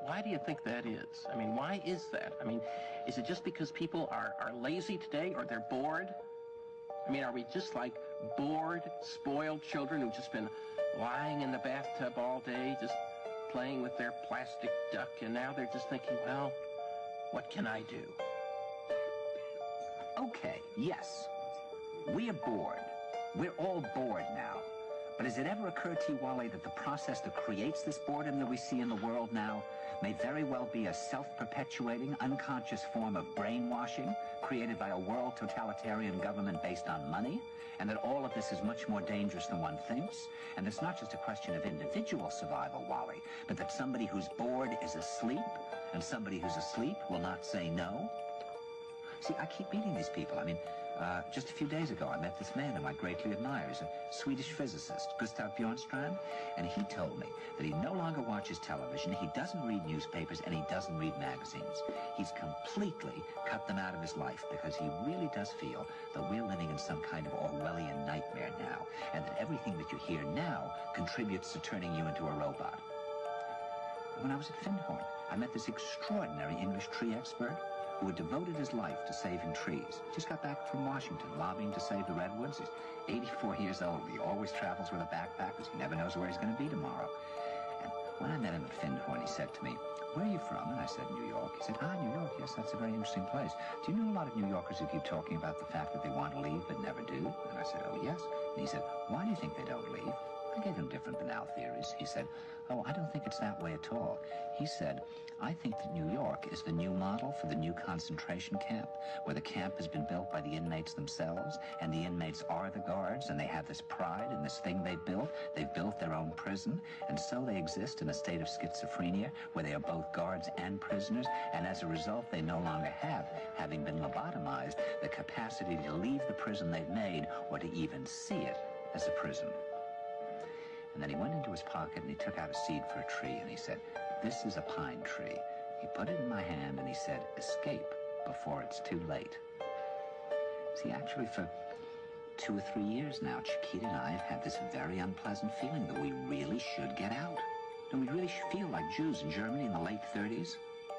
Why do you think that is? I mean, why is that? I mean, is it just because people are lazy today, or they're bored? I mean, are we just like bored, spoiled children who've just been lying in the bathtub all day, just playing with their plastic duck, and now they're just thinking, well, what can I do? Okay, yes, we are bored. We're all bored now. But has it ever occurred to you, Wally, that the process that creates this boredom that we see in the world now may very well be a self-perpetuating, unconscious form of brainwashing created by a world totalitarian government based on money, and that all of this is much more dangerous than one thinks, and it's not just a question of individual survival, Wally, but that somebody who's bored is asleep, and somebody who's asleep will not say no? See, I keep meeting these people. I mean, just a few days ago, I met this man whom I greatly admire. He's a Swedish physicist, Gustav Bjornstrand, and he told me that he no longer watches television, he doesn't read newspapers, and he doesn't read magazines. He's completely cut them out of his life because he really does feel that we're living in some kind of Orwellian nightmare now, and that everything that you hear now contributes to turning you into a robot. When I was at Findhorn, I met this extraordinary English tree expert who had devoted his life to saving trees. Just got back from Washington, lobbying to save the redwoods. He's 84 years old. He always travels with a backpack because he never knows where he's going to be tomorrow. And when I met him at Findhorn, he said to me, "Where are you from?" And I said, "New York." He said, "New York, yes, that's a very interesting place. Do you know a lot of New Yorkers who keep talking about the fact that they want to leave but never do?" And I said, "Oh, yes." And he said, "Why do you think they don't leave?" I gave him different banal theories. He said, "Oh, I don't think it's that way at all." He said, "I think that New York is the new model for the new concentration camp, where the camp has been built by the inmates themselves, and the inmates are the guards, and they have this pride in this thing they've built. They've built their own prison, and so they exist in a state of schizophrenia, where they are both guards and prisoners, and as a result, they no longer have, having been lobotomized, the capacity to leave the prison they've made, or to even see it as a prison." And then he went into his pocket and he took out a seed for a tree and he said, "This is a pine tree." He put it in my hand and he said, "Escape before it's too late." See, actually for 2 or 3 years now, Chiquita and I have had this very unpleasant feeling that we really should get out. And we really should feel like Jews in Germany in the late 30s.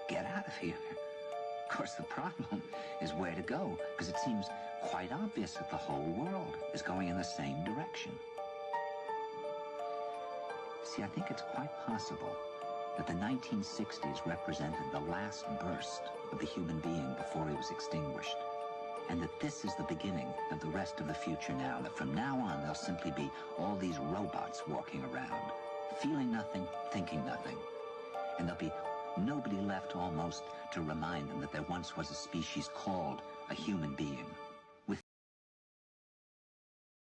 Get out of here. Of course, the problem is where to go, because it seems quite obvious that the whole world is going in the same direction. See, I think it's quite possible that the 1960s represented the last burst of the human being before he was extinguished, and that this is the beginning of the rest of the future now, that from now on there'll simply be all these robots walking around, feeling nothing, thinking nothing, and there'll be nobody left almost to remind them that there once was a species called a human being.